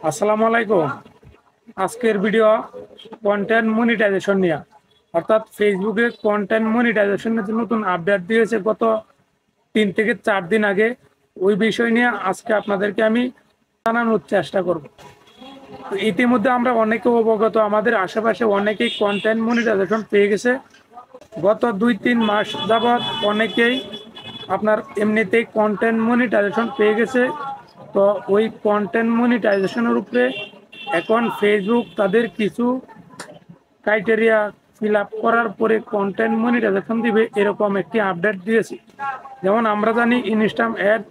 আসসালামু আলাইকুম। আজকের ভিডিও কন্টেন্ট মনিটাইজেশন নিয়ে, অর্থাৎ ফেসবুকে কন্টেন্ট মনিটাইজেশনের যে নতুন আপডেট দিয়েছে গত 3 থেকে 4 দিন আগে, ওই বিষয় নিয়ে আজকে আপনাদেরকে আমি জানানোর চেষ্টা করব। তো ইতিমধ্যে আমরা অনেকে অবগত, আমাদের আশেপাশে অনেকেই কন্টেন্ট মনিটাইজেশন পেয়ে গেছে। গত 2-3 মাস যাবৎ অনেকেই আপনার এমনিতেই কন্টেন্ট মনিটাইজেশন পেয়ে গেছে। তো ওই কন্টেন্ট মনিটাইজেশনের উপরে এখন ফেসবুক তাদের কিছু ক্রাইটেরিয়া ফিল আপ করার পরে কন্টেন্ট মনিটাইজেশন দিবে, এরকম একটি আপডেট দিয়েছে। যেমন আমরা জানি ইনস্টাগ্রাম অ্যাড,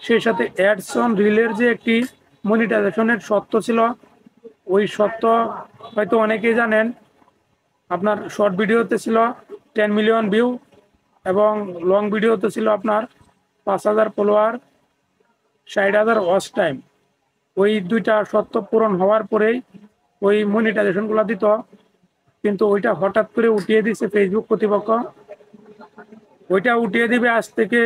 সেই সাথে অ্যাডস অন রিলের যে একটি মনিটাইজেশনের শর্ত ছিল, ওই শর্ত হয়তো অনেকেই জানেন। আপনার শর্ট ভিডিওতে ছিল 10 মিলিয়ন ভিউ এবং লং ভিডিওতে ছিল আপনার 5,000 ফলোয়ার, 60,000 ওয়াচ টাইম। ওই দুইটা শর্ত পূরণ হওয়ার পরেই ওই মনিটাইজেশনগুলো দিত, কিন্তু ওইটা হঠাৎ করে উঠিয়ে দিছে ফেসবুক কর্তৃপক্ষ। ওইটা উঠিয়ে দিবে আজ থেকে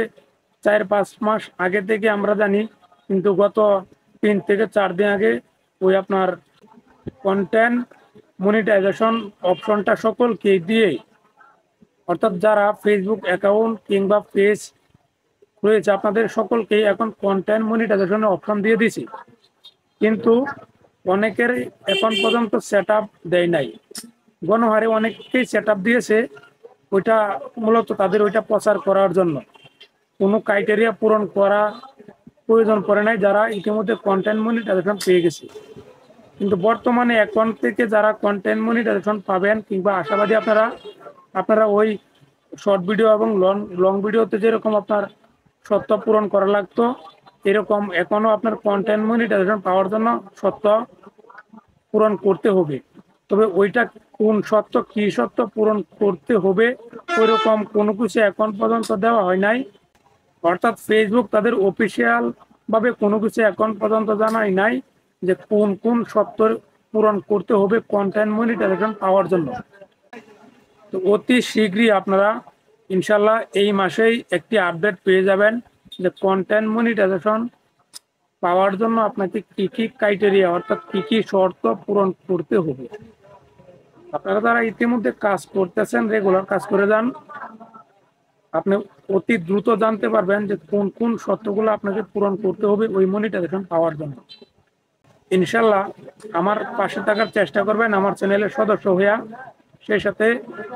4-5 মাস আগে থেকে আমরা জানি, কিন্তু গত 3 থেকে 4 দিন আগে ওই আপনার কন্টেন্ট মনিটাইজেশন অপশনটা সকলকে দিয়ে, অর্থাৎ যারা ফেসবুক অ্যাকাউন্ট কিংবা পেজ রয়েছে আপনাদের সকলকেই এখন কন্টেন্ট মনিটাইজেশনের অপশন দিয়ে দিছি। কিন্তু অনেকের এখন পর্যন্ত সেট আপ দেয় নাই। গণহারে অনেকেই সেট আপ দিয়েছে, ওইটা মূলত তাদের ওইটা প্রচার করার জন্য, কোনো ক্রাইটেরিয়া পূরণ করা প্রয়োজন পড়ে নাই যারা ইতিমধ্যে কন্টেন্ট মনিটাইজেশন পেয়ে গেছে। কিন্তু বর্তমানে এখন থেকে যারা কন্টেন্ট মনিটাইজেশন পাবেন কিংবা আশাবাদী আপনারা আপনারা ওই শর্ট ভিডিও এবং লং ভিডিওতে যেরকম আপনার শর্ত পূরণ করা লাগতো, এরকম এখনো আপনার কন্টেন্ট মনিটাইজেশন পাওয়ার জন্য শর্ত পূরণ করতে হবে। তবে ওইটা কোন শর্ত, কি শর্ত পূরণ করতে হবে, ওইরকম কোনো কিছু এখন পর্যন্ত দেওয়া হয় নাই। অর্থাৎ ফেসবুক তাদের অফিসিয়াল ভাবে কোনো কিছু এখন পর্যন্ত জানাই নাই যে কোন কোন শর্ত পূরণ করতে হবে কন্টেন্ট মনিটাইজেশন পাওয়ার জন্য। তো অতি শীঘ্রই আপনারা ইনশাল্লাহ এই মাসেই একটি আপডেট পেয়ে যাবেন যে কন্টেন্ট মনিটাইজেশন পাওয়ার জন্য আপনাকে কি কি ক্রাইটেরিয়া, অর্থাৎ কি কি শর্ত পূরণ করতে হবে। আপনারা যারা ইতিমধ্যে কাজ করতেছেন, রেগুলার কাজ করে যান, আপনি অতি দ্রুত জানতে পারবেন যে কোন কোন শর্তগুলো আপনাকে পূরণ করতে হবে ওই মনিটাইজেশন পাওয়ার জন্য। ইনশাল্লাহ আমার পাশে থাকার চেষ্টা করবেন আমার চ্যানেলের সদস্য হইয়া, সেই সাথে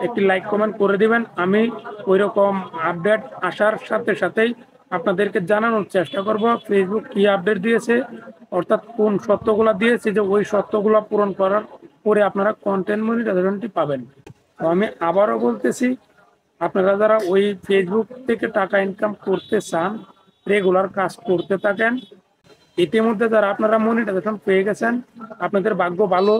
একটি লাইক কমেন্ট করে দিবেন। আমি ওই রকম আপডেট আসার সাথে সাথেই আপনাদেরকে জানানোর চেষ্টা করব ফেসবুক কি আপডেট দিয়েছে, অর্থাৎ কোন শর্তগুলো দিয়েছে যে ওই শর্তগুলো পূরণ করার পরে আপনারা কন্টেন্ট মনিটাইজেশনটি পাবেন। তো আমি আবারও বলতেছি, আপনারা যারা ওই ফেসবুক থেকে টাকা ইনকাম করতে চান, রেগুলার কাজ করতে থাকেন, ইতিমধ্যে যারা আপনারা মনিটাইজেশন পেয়ে গেছেন, আপনাদের ভাগ্য ভালো।